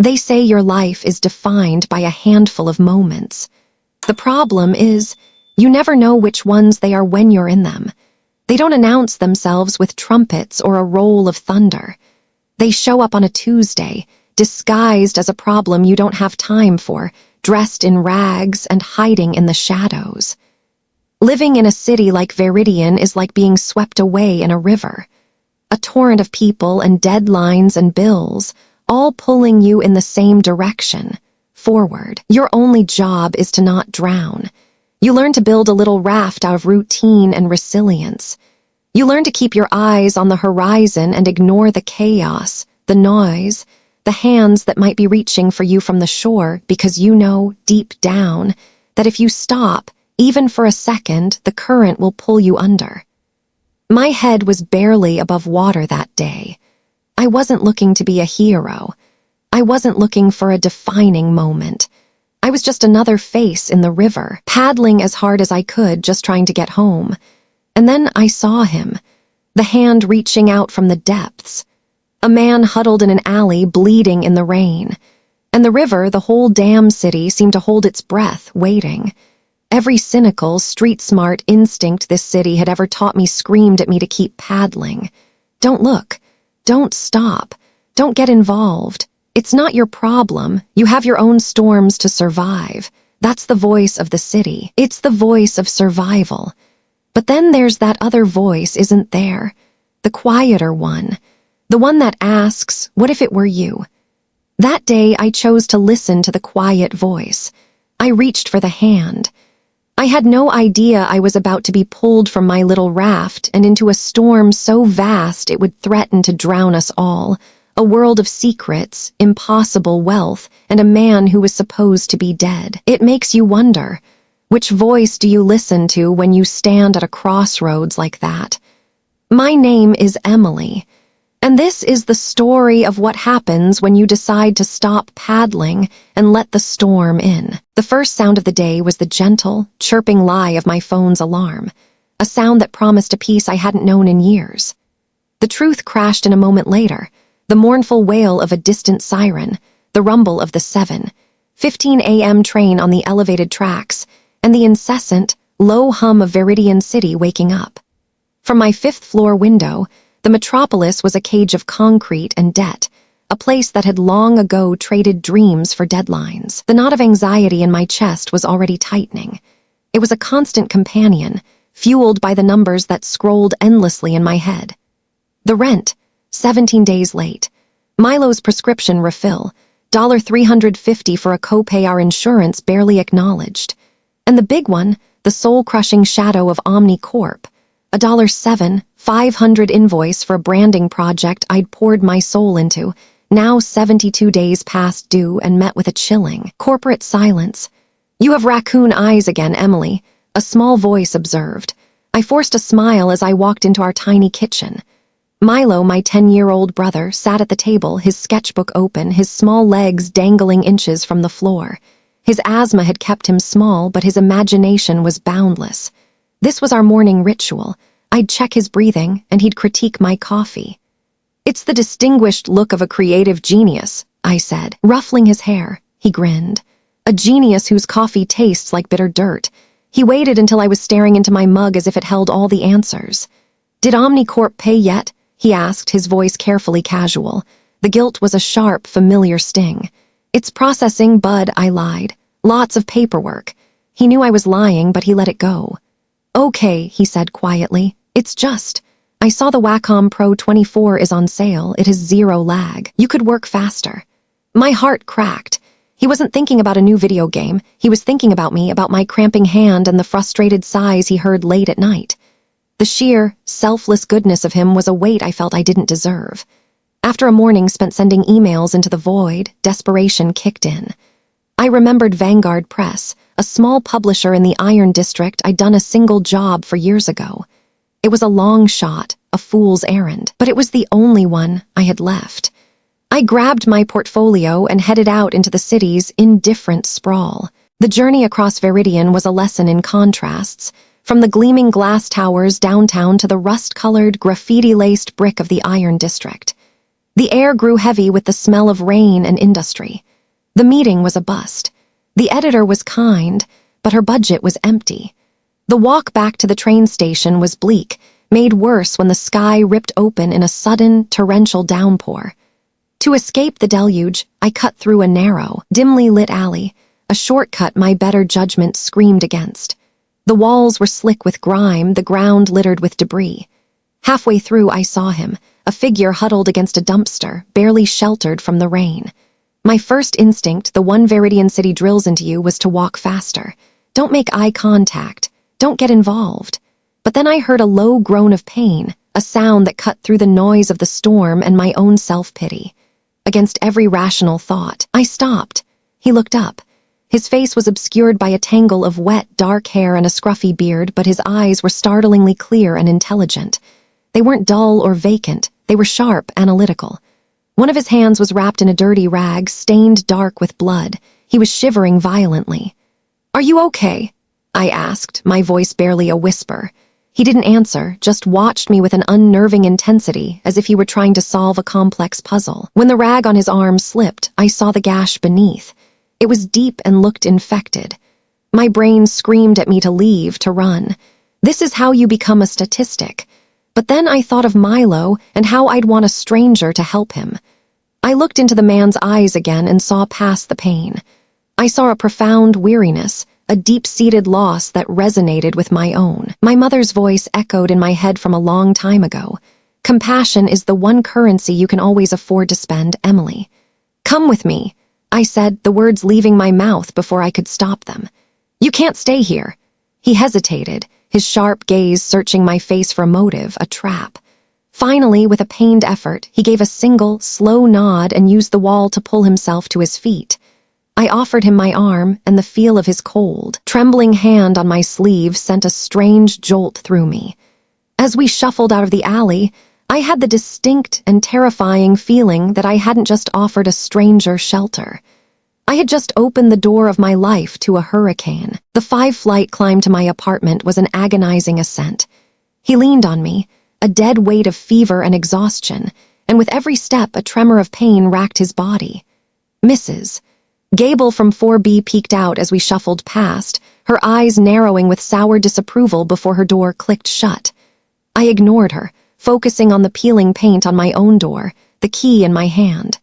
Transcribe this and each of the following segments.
They say your life is defined by a handful of moments. The problem is, you never know which ones they are when you're in them. They don't announce themselves with trumpets or a roll of thunder. They show up on a Tuesday, disguised as a problem you don't have time for, dressed in rags and hiding in the shadows. Living in a city like Viridian is like being swept away in a river. A torrent of people and deadlines and bills, all pulling you in the same direction, forward. Your only job is to not drown. You learn to build a little raft out of routine and resilience. You learn to keep your eyes on the horizon and ignore the chaos, the noise, the hands that might be reaching for you from the shore because you know, deep down, that if you stop, even for a second, the current will pull you under. My head was barely above water that day. I wasn't looking to be a hero. I wasn't looking for a defining moment. I was just another face in the river, paddling as hard as I could, just trying to get home. And then I saw him, the hand reaching out from the depths. A man huddled in an alley, bleeding in the rain. And the river, the whole damn city, seemed to hold its breath, waiting. Every cynical, street-smart instinct this city had ever taught me screamed at me to keep paddling. Don't look. Don't stop. Don't get involved. It's not your problem. You have your own storms to survive. That's the voice of the city. It's the voice of survival. But then there's that other voice, isn't there? The quieter one. The one that asks, what if it were you? That day, I chose to listen to the quiet voice. I reached for the hand. I had no idea I was about to be pulled from my little raft and into a storm so vast it would threaten to drown us all. A world of secrets, impossible wealth, and a man who was supposed to be dead. It makes you wonder, which voice do you listen to when you stand at a crossroads like that? My name is Emily. And this is the story of what happens when you decide to stop paddling and let the storm in. The first sound of the day was the gentle, chirping lie of my phone's alarm, a sound that promised a peace I hadn't known in years. The truth crashed in a moment later, the mournful wail of a distant siren, the rumble of the 7:15 a.m. train on the elevated tracks, and the incessant, low hum of Viridian City waking up. From my fifth-floor window, the metropolis was a cage of concrete and debt, a place that had long ago traded dreams for deadlines. The knot of anxiety in my chest was already tightening. It was a constant companion, fueled by the numbers that scrolled endlessly in my head. The rent, 17 days late. Milo's prescription refill, $350 for a copay our insurance barely acknowledged. And the big one, the soul-crushing shadow of OmniCorp, a $7,500 invoice for a branding project I'd poured my soul into, now 72 days past due and met with a chilling, corporate silence. "You have raccoon eyes again, Emily," a small voice observed. I forced a smile as I walked into our tiny kitchen. Milo, my 10-year-old brother, sat at the table, his sketchbook open, his small legs dangling inches from the floor. His asthma had kept him small, but his imagination was boundless. This was our morning ritual. I'd check his breathing, and he'd critique my coffee. "It's the distinguished look of a creative genius," I said, ruffling his hair. He grinned. "A genius whose coffee tastes like bitter dirt." He waited until I was staring into my mug as if it held all the answers. "Did OmniCorp pay yet?" he asked, his voice carefully casual. The guilt was a sharp, familiar sting. "It's processing, bud," I lied. "Lots of paperwork." He knew I was lying, but he let it go. "Okay," he said quietly. "It's just, I saw the Wacom Pro 24 is on sale. It has 0 lag. You could work faster." My heart cracked. He wasn't thinking about a new video game. He was thinking about me, about my cramping hand and the frustrated sighs he heard late at night. The sheer, selfless goodness of him was a weight I felt I didn't deserve. After a morning spent sending emails into the void, desperation kicked in. I remembered Vanguard Press, a small publisher in the Iron District I'd done a single job for years ago. It was a long shot, a fool's errand, but it was the only one I had left. I grabbed my portfolio and headed out into the city's indifferent sprawl. The journey across Viridian was a lesson in contrasts, from the gleaming glass towers downtown to the rust-colored, graffiti-laced brick of the Iron District. The air grew heavy with the smell of rain and industry. The meeting was a bust. The editor was kind, but her budget was empty. The walk back to the train station was bleak, made worse when the sky ripped open in a sudden, torrential downpour. To escape the deluge, I cut through a narrow, dimly lit alley, a shortcut my better judgment screamed against. The walls were slick with grime, the ground littered with debris. Halfway through, I saw him, a figure huddled against a dumpster, barely sheltered from the rain. My first instinct, the one Viridian City drills into you, was to walk faster. Don't make eye contact. Don't get involved. But then I heard a low groan of pain, a sound that cut through the noise of the storm and my own self-pity. Against every rational thought, I stopped. He looked up. His face was obscured by a tangle of wet, dark hair and a scruffy beard, but his eyes were startlingly clear and intelligent. They weren't dull or vacant. They were sharp, analytical. One of his hands was wrapped in a dirty rag, stained dark with blood. He was shivering violently. "Are you okay?" I asked, my voice barely a whisper. He didn't answer, just watched me with an unnerving intensity, as if he were trying to solve a complex puzzle. When the rag on his arm slipped, I saw the gash beneath. It was deep and looked infected. My brain screamed at me to leave, to run. This is how you become a statistic. But then I thought of Milo and how I'd want a stranger to help him. I looked into the man's eyes again and saw past the pain. I saw a profound weariness, a deep-seated loss that resonated with my own. My mother's voice echoed in my head from a long time ago. "Compassion is the one currency you can always afford to spend, Emily." "Come with me," I said, the words leaving my mouth before I could stop them. "You can't stay here." He hesitated, his sharp gaze searching my face for a motive, a trap. Finally, with a pained effort, he gave a single, slow nod and used the wall to pull himself to his feet. I offered him my arm, and the feel of his cold, trembling hand on my sleeve sent a strange jolt through me. As we shuffled out of the alley, I had the distinct and terrifying feeling that I hadn't just offered a stranger shelter. I had just opened the door of my life to a hurricane. The 5-flight climb to my apartment was an agonizing ascent. He leaned on me, a dead weight of fever and exhaustion, and with every step a tremor of pain racked his body. "Mrs." Gable from 4B peeked out as we shuffled past, her eyes narrowing with sour disapproval before her door clicked shut. I ignored her, focusing on the peeling paint on my own door, the key in my hand.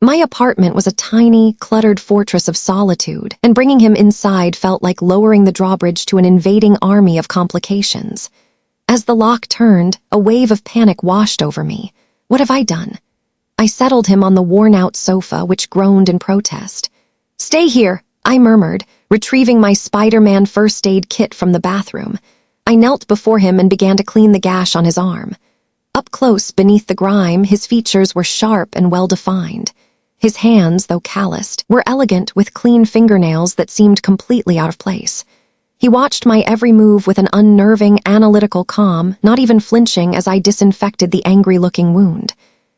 My apartment was a tiny, cluttered fortress of solitude, and bringing him inside felt like lowering the drawbridge to an invading army of complications. As the lock turned, a wave of panic washed over me. What have I done? I settled him on the worn-out sofa, which groaned in protest. "Stay here," I murmured, retrieving my Spider-Man first aid kit from the bathroom. I knelt before him and began to clean the gash on his arm. Up close, beneath the grime, his features were sharp and well-defined. His hands, though calloused, were elegant with clean fingernails that seemed completely out of place. He watched my every move with an unnerving, analytical calm, not even flinching as I disinfected the angry-looking wound.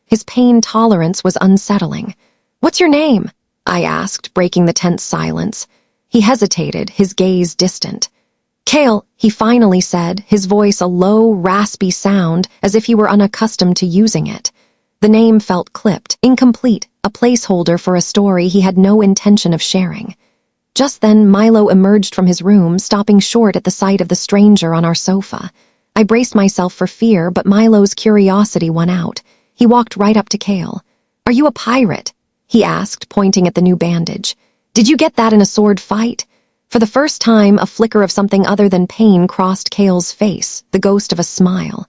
His pain tolerance was unsettling. "What's your name?" I asked, breaking the tense silence. He hesitated, his gaze distant. "Kale," he finally said, his voice a low, raspy sound, as if he were unaccustomed to using it. The name felt clipped, incomplete, a placeholder for a story he had no intention of sharing. Just then, Milo emerged from his room, stopping short at the sight of the stranger on our sofa. I braced myself for fear, but Milo's curiosity won out. He walked right up to Kale. "Are you a pirate?" he asked, pointing at the new bandage. "Did you get that in a sword fight?" For the first time, a flicker of something other than pain crossed Kale's face, the ghost of a smile.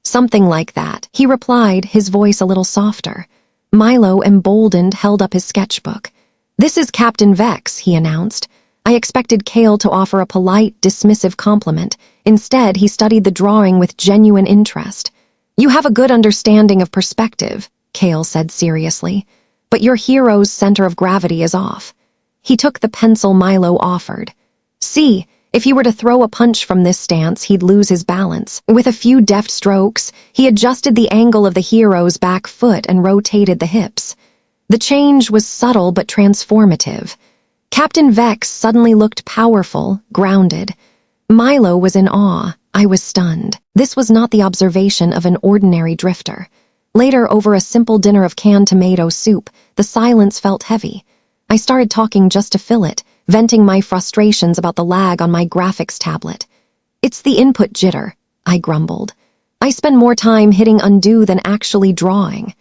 "Something like that," he replied, his voice a little softer. Milo, emboldened, held up his sketchbook. "This is Captain Vex," he announced. I expected Kale to offer a polite, dismissive compliment. Instead, he studied the drawing with genuine interest. "You have a good understanding of perspective," Kale said seriously, "but your hero's center of gravity is off." He took the pencil Milo offered. "See, if he were to throw a punch from this stance, he'd lose his balance." With a few deft strokes, he adjusted the angle of the hero's back foot and rotated the hips. The change was subtle but transformative. Captain Vex suddenly looked powerful, grounded. Milo was in awe. I was stunned. This was not the observation of an ordinary drifter. Later, over a simple dinner of canned tomato soup, the silence felt heavy. I started talking just to fill it, venting my frustrations about the lag on my graphics tablet. "It's the input jitter," I grumbled. "I spend more time hitting undo than actually drawing."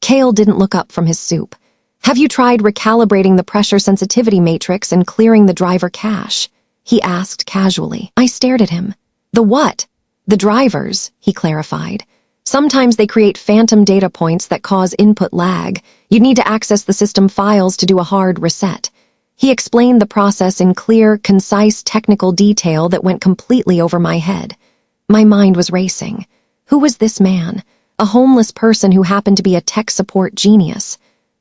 Kale didn't look up from his soup. "Have you tried recalibrating the pressure sensitivity matrix and clearing the driver cache?" he asked casually. I stared at him. "The what?" "The drivers," he clarified. "Sometimes they create phantom data points that cause input lag. You'd need to access the system files to do a hard reset." He explained the process in clear, concise technical detail that went completely over my head. My mind was racing. Who was this man? A homeless person who happened to be a tech support genius.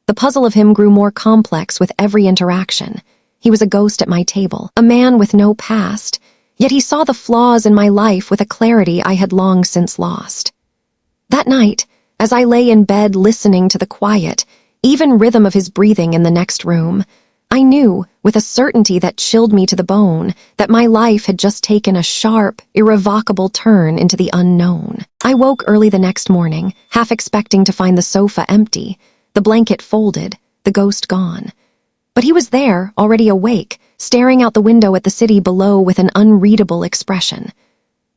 The puzzle of him grew more complex with every interaction. He was a ghost at my table, a man with no past, yet he saw the flaws in my life with a clarity I had long since lost. That night, as I lay in bed listening to the quiet, even rhythm of his breathing in the next room, I knew, with a certainty that chilled me to the bone, that my life had just taken a sharp, irrevocable turn into the unknown. I woke early the next morning, half expecting to find the sofa empty, the blanket folded, the ghost gone. But he was there, already awake, staring out the window at the city below with an unreadable expression.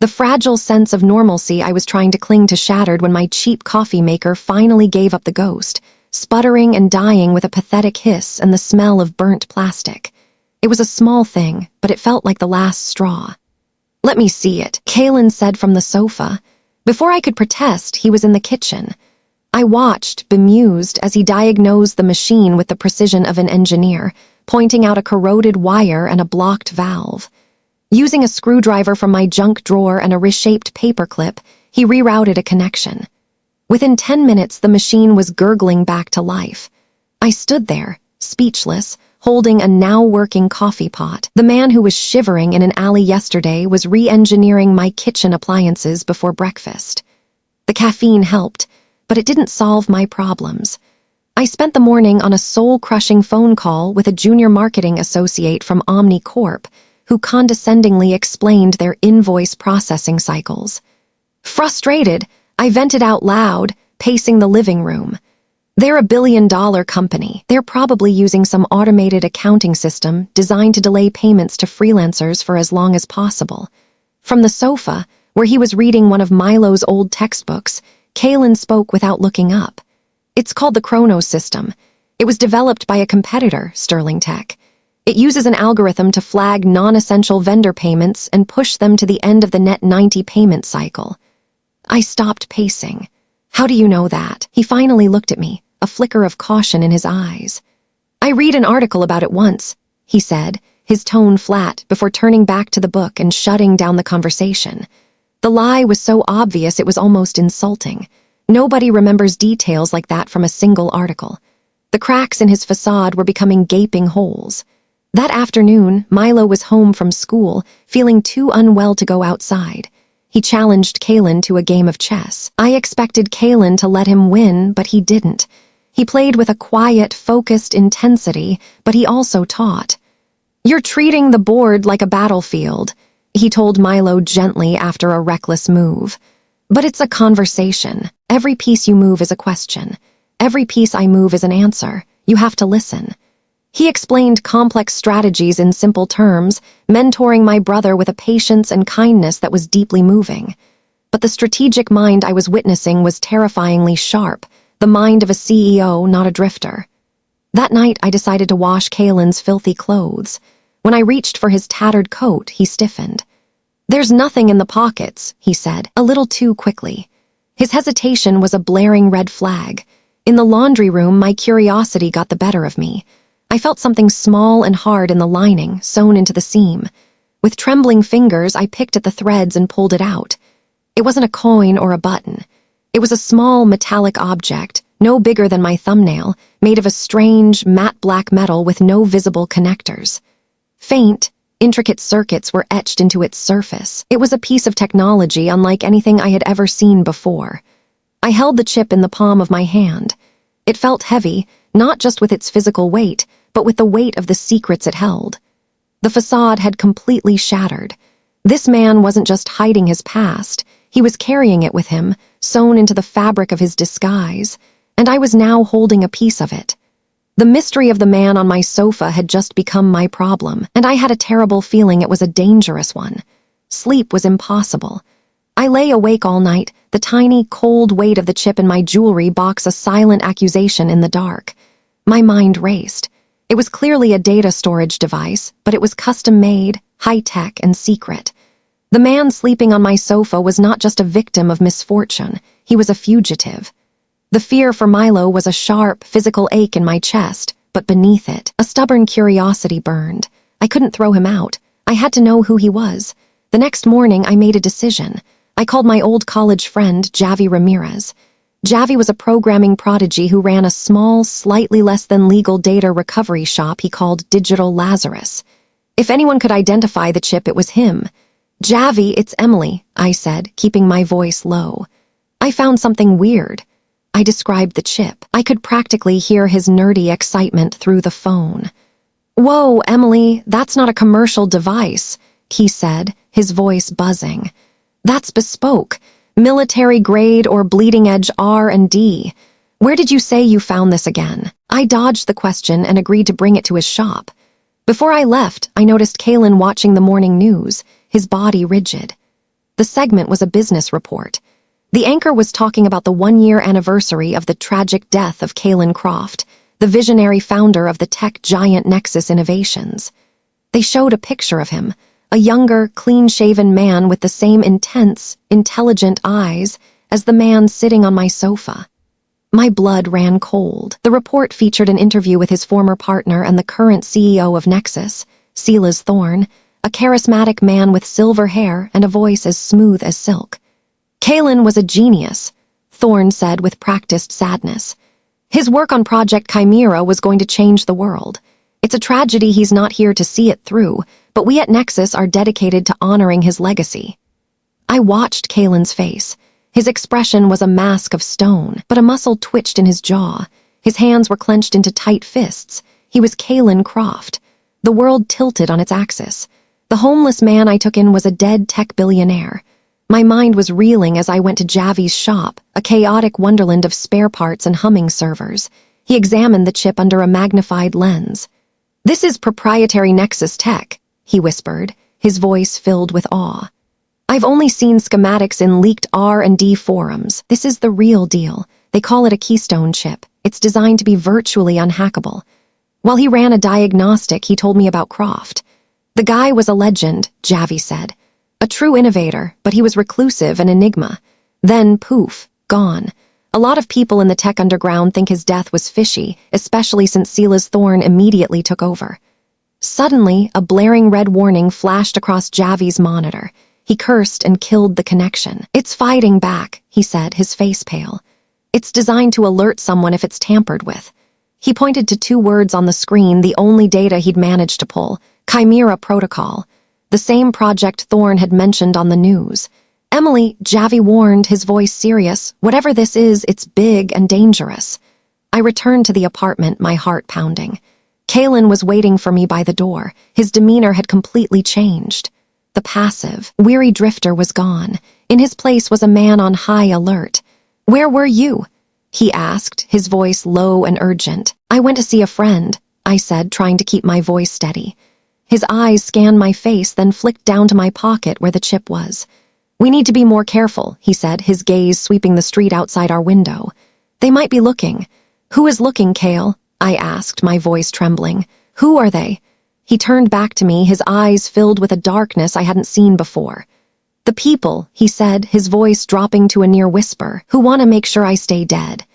The fragile sense of normalcy I was trying to cling to shattered when my cheap coffee maker finally gave up the ghost, sputtering and dying with a pathetic hiss and the smell of burnt plastic. It was a small thing, but it felt like the last straw. "Let me see it," Kalen said from the sofa. Before I could protest, he was in the kitchen. I watched, bemused, as he diagnosed the machine with the precision of an engineer, pointing out a corroded wire and a blocked valve. Using a screwdriver from my junk drawer and a reshaped paperclip, he rerouted a connection. Within 10 minutes, the machine was gurgling back to life. I stood there, speechless, holding a now-working coffee pot. The man who was shivering in an alley yesterday was re-engineering my kitchen appliances before breakfast. The caffeine helped, but it didn't solve my problems. I spent the morning on a soul-crushing phone call with a junior marketing associate from OmniCorp, who condescendingly explained their invoice processing cycles. Frustrated, I vented out loud, pacing the living room. They're a billion-dollar company. They're probably using some automated accounting system designed to delay payments to freelancers for as long as possible. From the sofa, where he was reading one of Milo's old textbooks, Kalen spoke without looking up. "It's called the Chronos system. It was developed by a competitor, Sterling Tech. It uses an algorithm to flag non-essential vendor payments and push them to the end of the net 90 payment cycle." I stopped pacing. "How do you know that?" He finally looked at me, a flicker of caution in his eyes. "I read an article about it once," he said, his tone flat before turning back to the book and shutting down the conversation. The lie was so obvious it was almost insulting. Nobody remembers details like that from a single article. The cracks in his facade were becoming gaping holes. That afternoon, Milo was home from school, feeling too unwell to go outside. He challenged Kalen to a game of chess. I expected Kalen to let him win, but he didn't. He played with a quiet, focused intensity, but he also taught. "You're treating the board like a battlefield," he told Milo gently after a reckless move. "But it's a conversation. Every piece you move is a question. Every piece I move is an answer. You have to listen." He explained complex strategies in simple terms, mentoring my brother with a patience and kindness that was deeply moving. But the strategic mind I was witnessing was terrifyingly sharp, the mind of a CEO, not a drifter. That night, I decided to wash Kalen's filthy clothes. When I reached for his tattered coat, he stiffened. "There's nothing in the pockets," he said, a little too quickly. His hesitation was a blaring red flag. In the laundry room, my curiosity got the better of me. I felt something small and hard in the lining, sewn into the seam. With trembling fingers, I picked at the threads and pulled it out. It wasn't a coin or a button. It was a small metallic object, no bigger than my thumbnail, made of a strange, matte black metal with no visible connectors. Faint, intricate circuits were etched into its surface. It was a piece of technology unlike anything I had ever seen before. I held the chip in the palm of my hand. It felt heavy, not just with its physical weight, but with the weight of the secrets it held. The facade had completely shattered. This man wasn't just hiding his past, He was carrying it with him, sewn into the fabric of his disguise, and I was now holding a piece of it. The mystery of the man on my sofa had just become my problem, and I had a terrible feeling it was a dangerous one. Sleep was impossible. I lay awake all night, the tiny, cold weight of the chip in my jewelry box a silent accusation in the dark. My mind raced. It was clearly a data storage device, but it was custom-made, high-tech, and secret. The man sleeping on my sofa was not just a victim of misfortune, he was a fugitive. The fear for Milo was a sharp, physical ache in my chest, but beneath it, a stubborn curiosity burned. I couldn't throw him out. I had to know who he was. The next morning, I made a decision. I called my old college friend, Javi Ramirez. Javi was a programming prodigy who ran a small, slightly less than legal data recovery shop he called Digital Lazarus. If anyone could identify the chip, it was him. "Javi, it's Emily," I said, keeping my voice low. "I found something weird." I described the chip. I could practically hear his nerdy excitement through the phone. "Whoa, Emily, that's not a commercial device," he said, his voice buzzing. "That's bespoke, military-grade or bleeding-edge R&D. Where did you say you found this again?" I dodged the question and agreed to bring it to his shop. Before I left, I noticed Kalen watching the morning news, his body rigid. The segment was a business report. The anchor was talking about the one-year anniversary of the tragic death of Kalen Croft, the visionary founder of the tech giant Nexus Innovations. They showed a picture of him, a younger, clean-shaven man with the same intense, intelligent eyes as the man sitting on my sofa. My blood ran cold. The report featured an interview with his former partner and the current CEO of Nexus, Silas Thorne, a charismatic man with silver hair and a voice as smooth as silk. "Kalen was a genius," Thorne said with practiced sadness. "His work on Project Chimera was going to change the world. It's a tragedy he's not here to see it through, but we at Nexus are dedicated to honoring his legacy." I watched Kalen's face. His expression was a mask of stone, but a muscle twitched in his jaw. His hands were clenched into tight fists. He was Kalen Croft. The world tilted on its axis. The homeless man I took in was a dead tech billionaire. My mind was reeling as I went to Javi's shop, a chaotic wonderland of spare parts and humming servers. He examined the chip under a magnified lens. "This is proprietary Nexus tech," he whispered, his voice filled with awe. "I've only seen schematics in leaked R&D forums. This is the real deal. They call it a keystone chip. It's designed to be virtually unhackable." While he ran a diagnostic, he told me about Croft. "The guy was a legend," Javi said. "A true innovator, but he was reclusive, an enigma. Then, poof, gone. A lot of people in the tech underground think his death was fishy, especially since Silas Thorne immediately took over." Suddenly, a blaring red warning flashed across Javi's monitor. He cursed and killed the connection. "It's fighting back," he said, his face pale. "It's designed to alert someone if it's tampered with." He pointed to two words on the screen, the only data he'd managed to pull: Chimera Protocol. The same project Thorne had mentioned on the news. "Emily," Javi warned, his voice serious, "whatever this is, it's big and dangerous." I returned to the apartment, my heart pounding. Kalen was waiting for me by the door. His demeanor had completely changed. The passive, weary drifter was gone. In his place was a man on high alert. "Where were you?" he asked, his voice low and urgent. "I went to see a friend," I said, trying to keep my voice steady. His eyes scanned my face, then flicked down to my pocket where the chip was. "We need to be more careful," he said, his gaze sweeping the street outside our window. "They might be looking." "Who is looking, Kale?" I asked, my voice trembling. "Who are they?" He turned back to me, his eyes filled with a darkness I hadn't seen before. "The people," he said, his voice dropping to a near whisper, "who want to make sure I stay dead."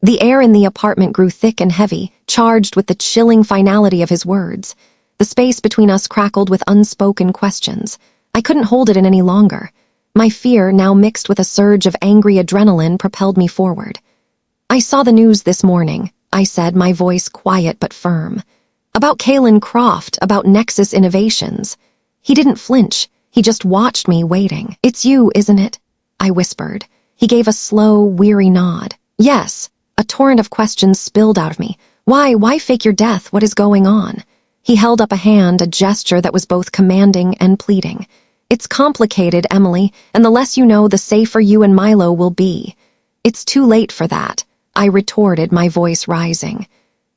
The air in the apartment grew thick and heavy, charged with the chilling finality of his words. The space between us crackled with unspoken questions. I couldn't hold it in any longer. My fear, now mixed with a surge of angry adrenaline, propelled me forward. "I saw the news this morning," I said, my voice quiet but firm. "About Kalen Croft, about Nexus Innovations." He didn't flinch. He just watched me, waiting. "It's you, isn't it?" I whispered. He gave a slow, weary nod. "Yes." A torrent of questions spilled out of me. Why fake your death? What is going on?" He held up a hand, a gesture that was both commanding and pleading. It's complicated, Emily, and the less you know, the safer you and Milo will be. It's too late for that, I retorted, my voice rising.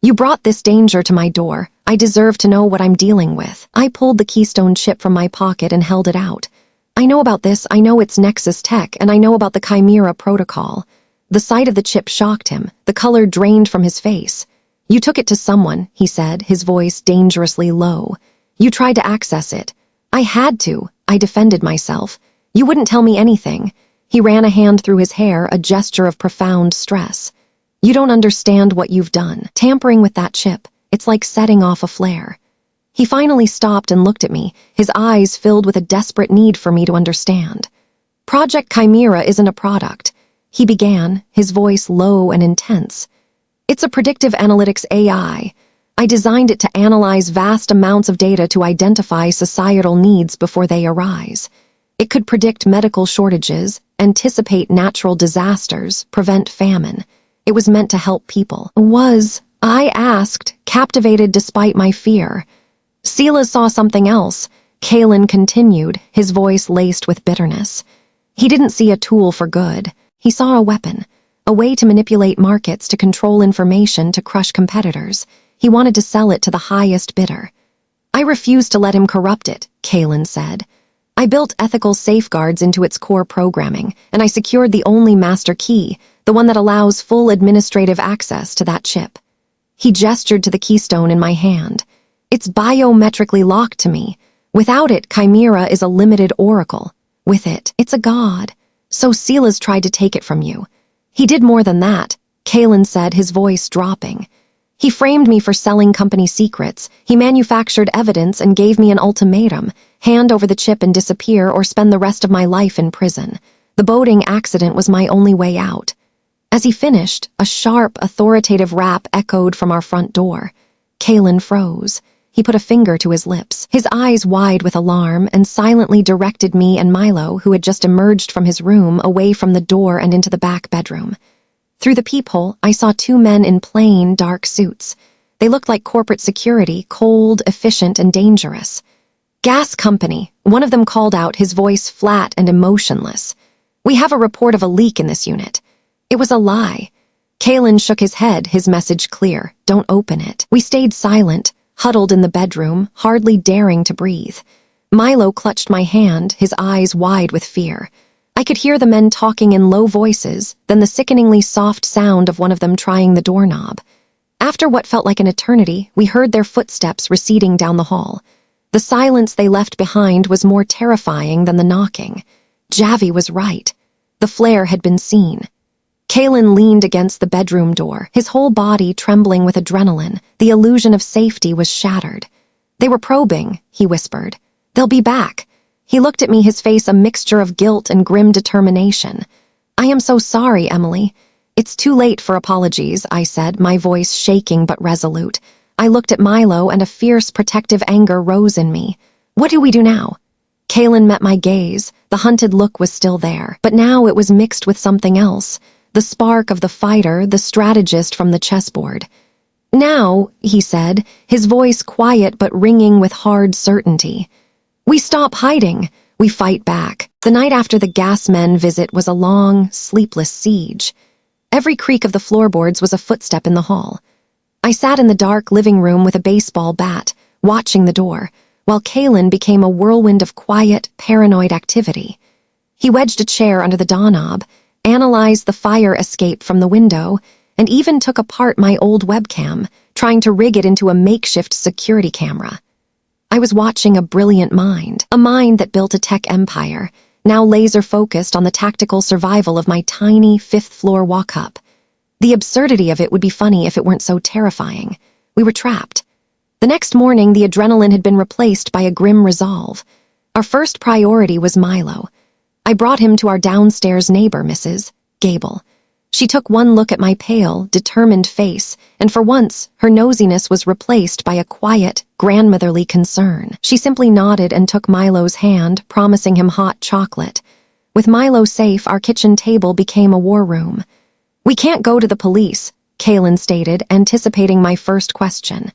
You brought this danger to my door. I deserve to know what I'm dealing with. I pulled the Keystone chip from my pocket and held it out. I know about this, I know it's Nexus tech, and I know about the Chimera protocol. The sight of the chip shocked him. The color drained from his face. You took it to someone, he said, his voice dangerously low. You tried to access it. I had to. I defended myself. You wouldn't tell me anything. He ran a hand through his hair, a gesture of profound stress. You don't understand what you've done. Tampering with that chip, it's like setting off a flare. He finally stopped and looked at me, his eyes filled with a desperate need for me to understand. Project Chimera isn't a product, he began, his voice low and intense. It's a predictive analytics AI. I designed it to analyze vast amounts of data to identify societal needs before they arise. It could predict medical shortages, anticipate natural disasters, prevent famine. It was meant to help people. I asked, captivated despite my fear. Sela saw something else, Kalen continued, his voice laced with bitterness. He didn't see a tool for good. He saw a weapon, a way to manipulate markets, to control information, to crush competitors. He wanted to sell it to the highest bidder. I refused to let him corrupt it, Kalen said. I built ethical safeguards into its core programming, and I secured the only master key, the one that allows full administrative access to that chip. He gestured to the keystone in my hand. It's biometrically locked to me. Without it, Chimera is a limited oracle. With it, it's a god. So Sela's tried to take it from you. He did more than that, Kalen said, his voice dropping. He framed me for selling company secrets. He manufactured evidence and gave me an ultimatum: hand over the chip and disappear, or spend the rest of my life in prison. The boating accident was my only way out. As he finished, a sharp, authoritative rap echoed from our front door. Kalen froze. He put a finger to his lips, his eyes wide with alarm, and silently directed me and Milo, who had just emerged from his room, away from the door and into the back bedroom. Through the peephole, I saw two men in plain, dark suits. They looked like corporate security, cold, efficient, and dangerous. Gas company, one of them called out, his voice flat and emotionless. We have a report of a leak in this unit. It was a lie. Kalen shook his head, his message clear. Don't open it. We stayed silent, huddled in the bedroom, hardly daring to breathe. Milo clutched my hand, his eyes wide with fear. I could hear the men talking in low voices, then the sickeningly soft sound of one of them trying the doorknob. After what felt like an eternity, we heard their footsteps receding down the hall. The silence they left behind was more terrifying than the knocking. Javi was right. The flare had been seen. Kalen leaned against the bedroom door, his whole body trembling with adrenaline. The illusion of safety was shattered. They were probing, he whispered. They'll be back. He looked at me, his face a mixture of guilt and grim determination. I am so sorry, Emily. It's too late for apologies, I said, my voice shaking but resolute. I looked at Milo, and a fierce, protective anger rose in me. What do we do now? Kalen met my gaze. The hunted look was still there, but now it was mixed with something else. The spark of the fighter, the strategist from the chessboard. Now, he said, his voice quiet but ringing with hard certainty. We stop hiding. We fight back. The night after the gas men visit was a long, sleepless siege. Every creak of the floorboards was a footstep in the hall. I sat in the dark living room with a baseball bat, watching the door, while Kalen became a whirlwind of quiet, paranoid activity. He wedged a chair under the doorknob, analyzed the fire escape from the window, and even took apart my old webcam, trying to rig it into a makeshift security camera. I was watching a brilliant mind, a mind that built a tech empire, now laser-focused on the tactical survival of my tiny fifth-floor walk-up. The absurdity of it would be funny if it weren't so terrifying. We were trapped. The next morning, the adrenaline had been replaced by a grim resolve. Our first priority was Milo. I brought him to our downstairs neighbor, Mrs. Gable. She took one look at my pale, determined face, and for once, her nosiness was replaced by a quiet, grandmotherly concern. She simply nodded and took Milo's hand, promising him hot chocolate. With Milo safe, our kitchen table became a war room. We can't go to the police, Kalen stated, anticipating my first question.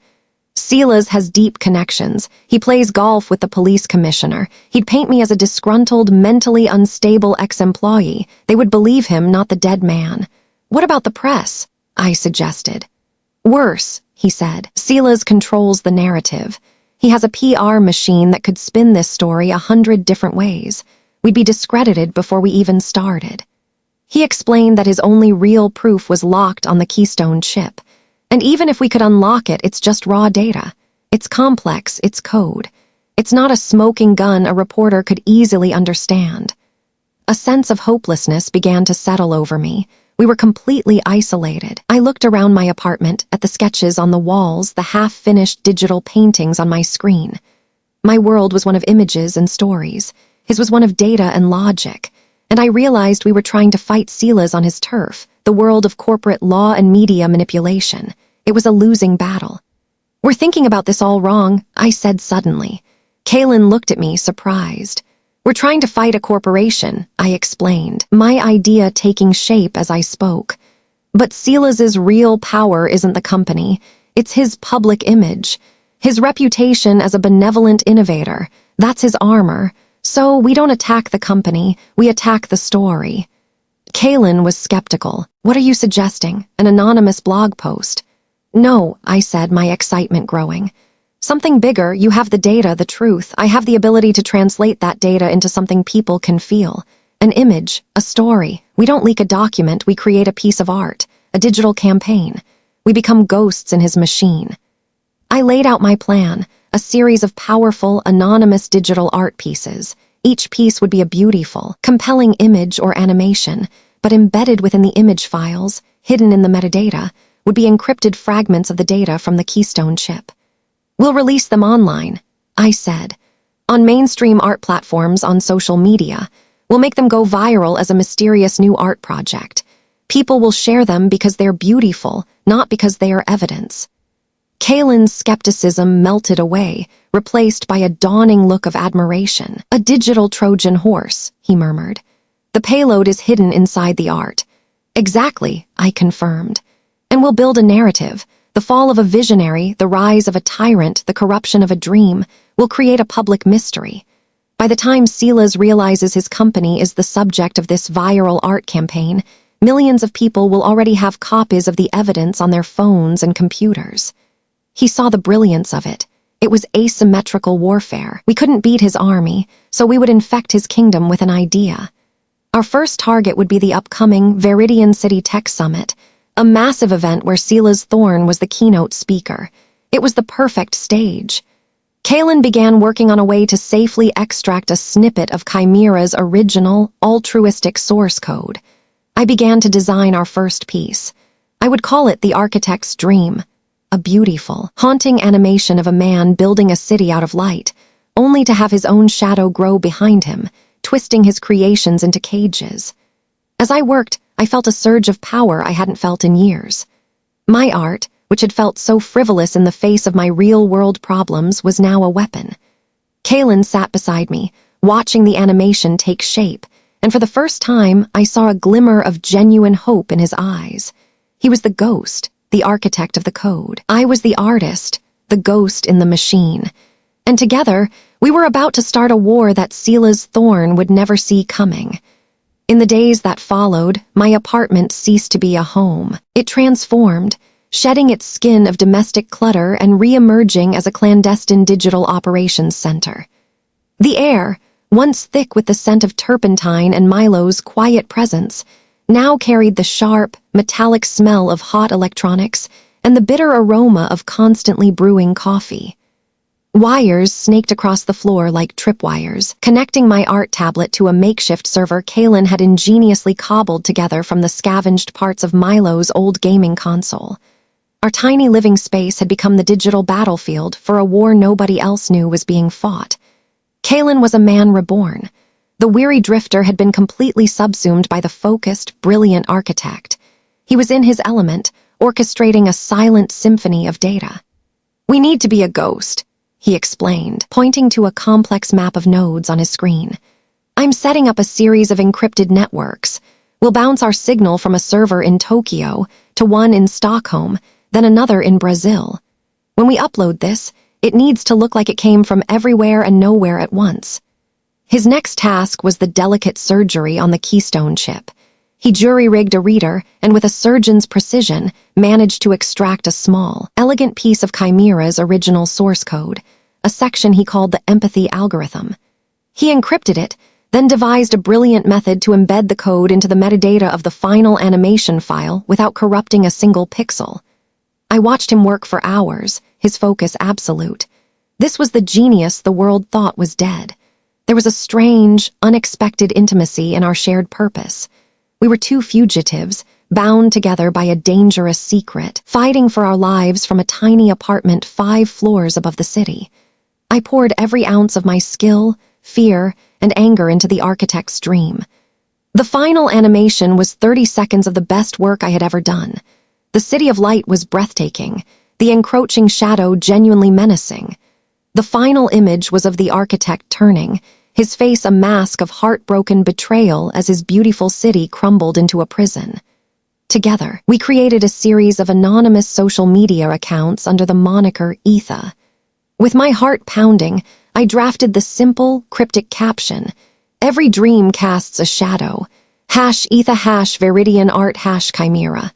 Silas has deep connections. He plays golf with the police commissioner. He'd paint me as a disgruntled, mentally unstable ex-employee. They would believe him, not the dead man. What about the press? I suggested. Worse, he said. Silas controls the narrative. He has a PR machine that could spin this story 100 different ways. We'd be discredited before we even started. He explained that his only real proof was locked on the Keystone chip. And even if we could unlock it, it's just raw data. It's complex, it's code. It's not a smoking gun a reporter could easily understand. A sense of hopelessness began to settle over me. We were completely isolated. I looked around my apartment, at the sketches on the walls, the half-finished digital paintings on my screen. My world was one of images and stories. His was one of data and logic. And I realized we were trying to fight Silas on his turf, the world of corporate law and media manipulation. It was a losing battle. We're thinking about this all wrong, I said suddenly. Kaylin looked at me, surprised. We're trying to fight a corporation, I explained, my idea taking shape as I spoke. But Silas's real power isn't the company. It's his public image. His reputation as a benevolent innovator. That's his armor. So we don't attack the company, we attack the story. Kaylin was skeptical. What are you suggesting? An anonymous blog post? No, I said, my excitement growing. Something bigger. You have the data, the truth. I have the ability to translate that data into something people can feel. An image, a story. We don't leak a document, we create a piece of art, a digital campaign. We become ghosts in his machine. I laid out my plan, a series of powerful, anonymous digital art pieces. Each piece would be a beautiful, compelling image or animation, but embedded within the image files, hidden in the metadata, would be encrypted fragments of the data from the Keystone chip. We'll release them online, I said. On mainstream art platforms, on social media. We'll make them go viral as a mysterious new art project. People will share them because they're beautiful, not because they are evidence. Kaylin's skepticism melted away, replaced by a dawning look of admiration. A digital Trojan horse, he murmured. The payload is hidden inside the art. Exactly, I confirmed. And we'll build a narrative. The fall of a visionary, the rise of a tyrant, the corruption of a dream. We'll create a public mystery. By the time Silas realizes his company is the subject of this viral art campaign, millions of people will already have copies of the evidence on their phones and computers. He saw the brilliance of it. It was asymmetrical warfare. We couldn't beat his army, so we would infect his kingdom with an idea. Our first target would be the upcoming Viridian City Tech Summit, a massive event where Silas Thorne was the keynote speaker. It was the perfect stage. Kaylin began working on a way to safely extract a snippet of Chimera's original, altruistic source code. I began to design our first piece. I would call it The Architect's Dream, a beautiful, haunting animation of a man building a city out of light, only to have his own shadow grow behind him, twisting his creations into cages. As I worked, I felt a surge of power I hadn't felt in years. My art, which had felt so frivolous in the face of my real-world problems, was now a weapon. Kaylin sat beside me, watching the animation take shape, and for the first time, I saw a glimmer of genuine hope in his eyes. He was the ghost, the architect of the code. I was the artist, the ghost in the machine. And together, we were about to start a war that Silas Thorne would never see coming. In the days that followed, my apartment ceased to be a home. It transformed, shedding its skin of domestic clutter and re-emerging as a clandestine digital operations center. The air, once thick with the scent of turpentine and Milo's quiet presence, now carried the sharp, metallic smell of hot electronics and the bitter aroma of constantly brewing coffee. Wires snaked across the floor like tripwires, connecting my art tablet to a makeshift server Kaylin had ingeniously cobbled together from the scavenged parts of Milo's old gaming console. Our tiny living space had become the digital battlefield for a war nobody else knew was being fought. Kaylin was a man reborn. The weary drifter had been completely subsumed by the focused, brilliant architect. He was in his element, orchestrating a silent symphony of data. "We need to be a ghost," he explained, pointing to a complex map of nodes on his screen. "I'm setting up a series of encrypted networks. We'll bounce our signal from a server in Tokyo to one in Stockholm, then another in Brazil. When we upload this, it needs to look like it came from everywhere and nowhere at once. His next task was the delicate surgery on the keystone chip. He jury-rigged a reader and with a surgeon's precision managed to extract a small, elegant piece of Chimera's original source code, a section he called the empathy algorithm. He encrypted it, then devised a brilliant method to embed the code into the metadata of the final animation file without corrupting a single pixel. I watched him work for hours, his focus absolute. This was the genius the world thought was dead. There was a strange, unexpected intimacy in our shared purpose. We were two fugitives, bound together by a dangerous secret, fighting for our lives from a tiny apartment 5 floors above the city. I poured every ounce of my skill, fear, and anger into the architect's dream. The final animation was 30 seconds of the best work I had ever done. The city of light was breathtaking, the encroaching shadow genuinely menacing. The final image was of the architect turning, his face a mask of heartbroken betrayal as his beautiful city crumbled into a prison. Together, we created a series of anonymous social media accounts under the moniker Etha. With my heart pounding, I drafted the simple, cryptic caption, "Every dream casts a shadow. #Etha #Viridian Art #Chimera."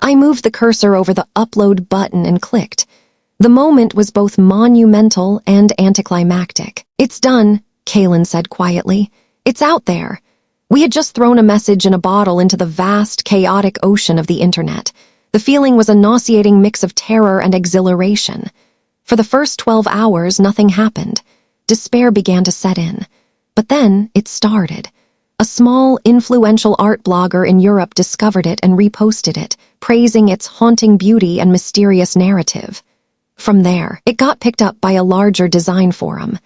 I moved the cursor over the upload button and clicked. The moment was both monumental and anticlimactic. "It's done," Kaylin said quietly. "It's out there." We had just thrown a message in a bottle into the vast, chaotic ocean of the internet. The feeling was a nauseating mix of terror and exhilaration. For the first 12 hours, nothing happened. Despair began to set in. But then it started. A small, influential art blogger in Europe discovered it and reposted it, praising its haunting beauty and mysterious narrative. From there, it got picked up by a larger design forum.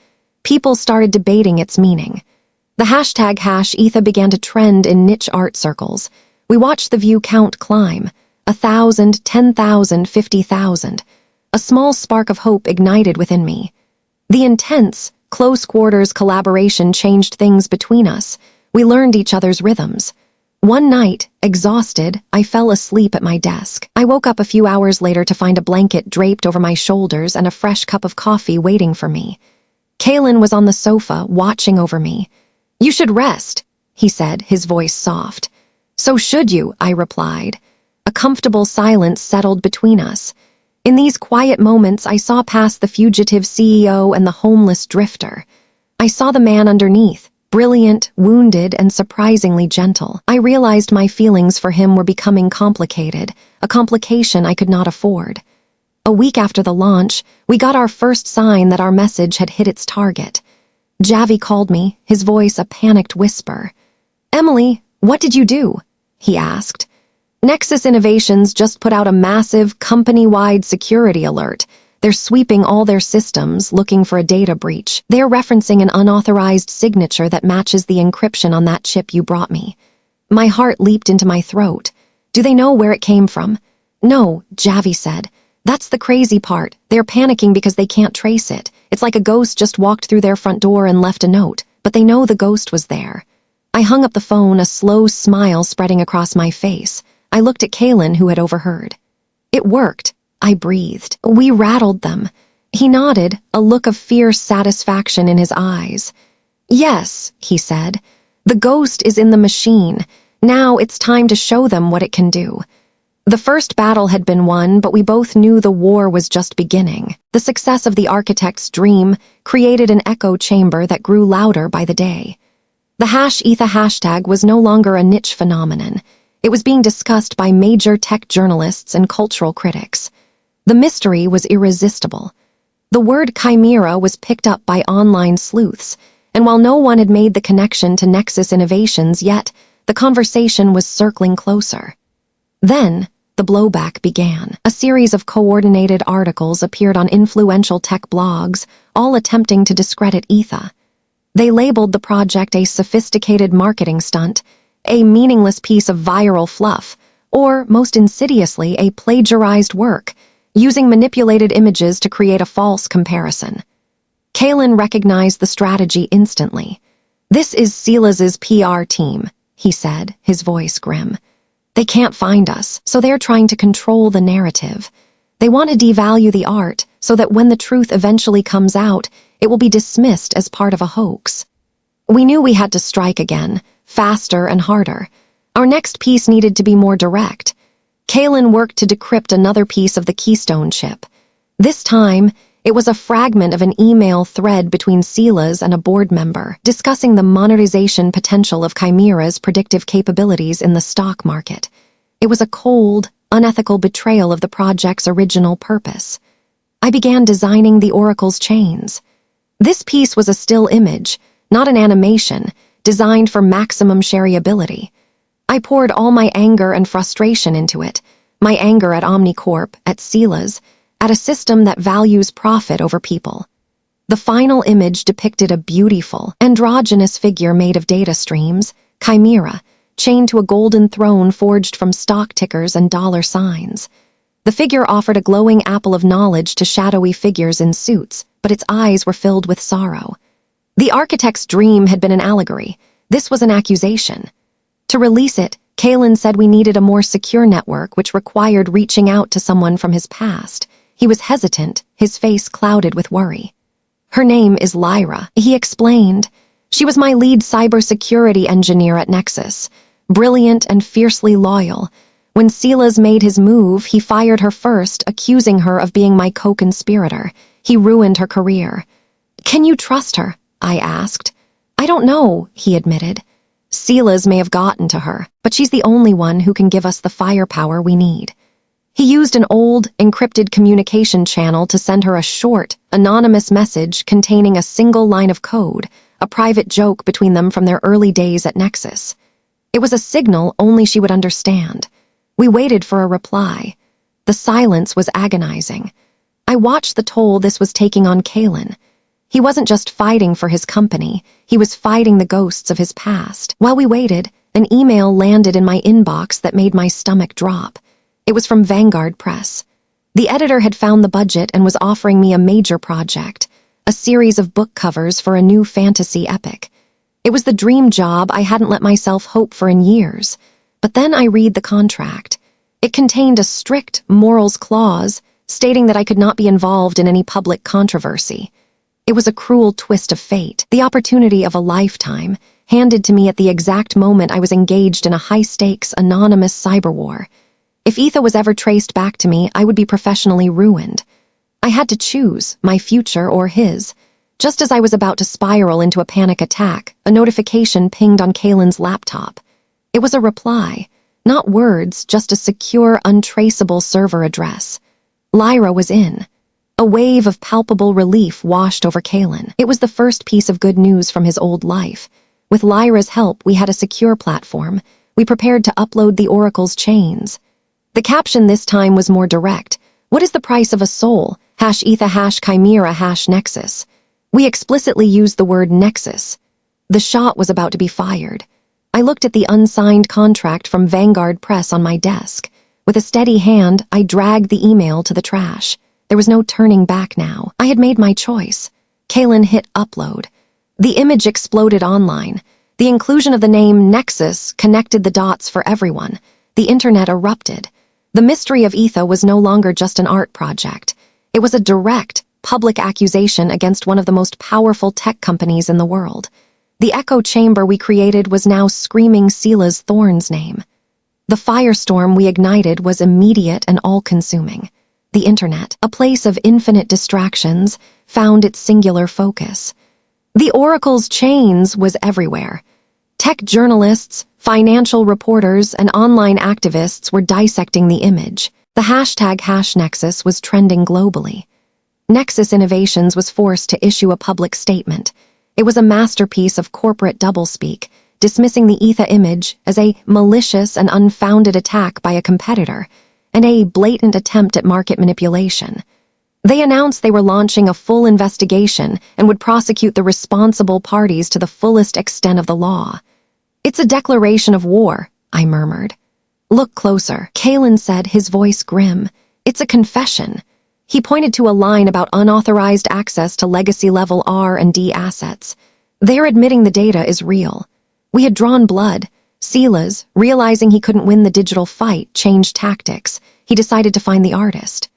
People started debating its meaning. The hashtag #Etha began to trend in niche art circles. We watched the view count climb. 1,000, 10,000, 50,000. A small spark of hope ignited within me. The intense, close-quarters collaboration changed things between us. We learned each other's rhythms. One night, exhausted, I fell asleep at my desk. I woke up a few hours later to find a blanket draped over my shoulders and a fresh cup of coffee waiting for me. Kaylin was on the sofa, watching over me. "You should rest," he said, his voice soft. "So should you," I replied. A comfortable silence settled between us. In these quiet moments, I saw past the fugitive CEO and the homeless drifter. I saw the man underneath, brilliant, wounded, and surprisingly gentle. I realized my feelings for him were becoming complicated, a complication I could not afford. A week after the launch, we got our first sign that our message had hit its target. Javi called me, his voice a panicked whisper. "Emily, what did you do?" he asked. "Nexus Innovations just put out a massive, company-wide security alert. They're sweeping all their systems, looking for a data breach. They're referencing an unauthorized signature that matches the encryption on that chip you brought me." My heart leaped into my throat. "Do they know where it came from?" "No," Javi said. "That's the crazy part. They're panicking because they can't trace it. It's like a ghost just walked through their front door and left a note, but they know the ghost was there." I hung up the phone, a slow smile spreading across my face. I looked at Kaylin, who had overheard. "It worked," I breathed. "We rattled them." He nodded, a look of fierce satisfaction in his eyes. "Yes," he said. "The ghost is in the machine. Now it's time to show them what it can do." The first battle had been won, but we both knew the war was just beginning. The success of the architect's dream created an echo chamber that grew louder by the day. The #Etha hashtag was no longer a niche phenomenon. It was being discussed by major tech journalists and cultural critics. The mystery was irresistible. The word chimera was picked up by online sleuths, and while no one had made the connection to Nexus Innovations yet, the conversation was circling closer. Then, the blowback began. A series of coordinated articles appeared on influential tech blogs, all attempting to discredit Etha. They labeled the project a sophisticated marketing stunt, a meaningless piece of viral fluff, or, most insidiously, a plagiarized work, using manipulated images to create a false comparison. Kaylin recognized the strategy instantly. "This is Silas's PR team," he said, his voice grim. "They can't find us, so they're trying to control the narrative. They want to devalue the art, so that when the truth eventually comes out, it will be dismissed as part of a hoax. We knew we had to strike again, faster and harder. Our next piece needed to be more direct. Kaylin worked to decrypt another piece of the Keystone chip. This time, it was a fragment of an email thread between Silas and a board member, discussing the monetization potential of Chimera's predictive capabilities in the stock market. It was a cold, unethical betrayal of the project's original purpose. I began designing the Oracle's chains. This piece was a still image, not an animation, designed for maximum shareability. I poured all my anger and frustration into it, my anger at Omnicorp, at Silas, at a system that values profit over people. The final image depicted a beautiful, androgynous figure made of data streams, Chimera, chained to a golden throne forged from stock tickers and dollar signs. The figure offered a glowing apple of knowledge to shadowy figures in suits, but its eyes were filled with sorrow. The architect's dream had been an allegory. This was an accusation. To release it, Kaylin said we needed a more secure network which required reaching out to someone from his past. He was hesitant, his face clouded with worry. Her name is Lyra, he explained. She was my lead cybersecurity engineer at Nexus, brilliant and fiercely loyal. When Silas made his move, he fired her first, accusing her of being my co-conspirator. He ruined her career. Can you trust her? I asked. I don't know, he admitted. Silas may have gotten to her, but she's the only one who can give us the firepower we need. He used an old, encrypted communication channel to send her a short, anonymous message containing a single line of code, a private joke between them from their early days at Nexus. It was a signal only she would understand. We waited for a reply. The silence was agonizing. I watched the toll this was taking on Kaylin. He wasn't just fighting for his company, he was fighting the ghosts of his past. While we waited, an email landed in my inbox that made my stomach drop. It was from Vanguard Press. The editor had found the budget and was offering me a major project, a series of book covers for a new fantasy epic. It was the dream job I hadn't let myself hope for in years. But then I read the contract. It contained a strict morals clause stating that I could not be involved in any public controversy. It was a cruel twist of fate, the opportunity of a lifetime, handed to me at the exact moment I was engaged in a high-stakes, anonymous cyber war. If Etha was ever traced back to me, I would be professionally ruined. I had to choose, my future or his. Just as I was about to spiral into a panic attack, a notification pinged on Kaylin's laptop. It was a reply, not words, just a secure, untraceable server address. Lyra was in. A wave of palpable relief washed over Kaylin. It was the first piece of good news from his old life. With Lyra's help, we had a secure platform. We prepared to upload the Oracle's chains. The caption this time was more direct. What is the price of a soul? #Etha #Chimera #Nexus. We explicitly used the word Nexus. The shot was about to be fired. I looked at the unsigned contract from Vanguard Press on my desk. With a steady hand, I dragged the email to the trash. There was no turning back now. I had made my choice. Kaylin hit upload. The image exploded online. The inclusion of the name Nexus connected the dots for everyone. The internet erupted. The mystery of Etha was no longer just an art project. It was a direct, public accusation against one of the most powerful tech companies in the world. The echo chamber we created was now screaming Silas Thorne's name. The firestorm we ignited was immediate and all-consuming. The internet, a place of infinite distractions, found its singular focus. The Oracle's chains was everywhere. Tech journalists, financial reporters, and online activists were dissecting the image. The #Nexus was trending globally. Nexus Innovations was forced to issue a public statement. It was a masterpiece of corporate doublespeak, dismissing the Etha image as a malicious and unfounded attack by a competitor, and a blatant attempt at market manipulation. They announced they were launching a full investigation and would prosecute the responsible parties to the fullest extent of the law. It's a declaration of war, I murmured. Look closer, Kaylin said, his voice grim. It's a confession. He pointed to a line about unauthorized access to legacy-level R&D assets. They're admitting the data is real. We had drawn blood. Silas, realizing he couldn't win the digital fight, changed tactics. He decided to find the artist.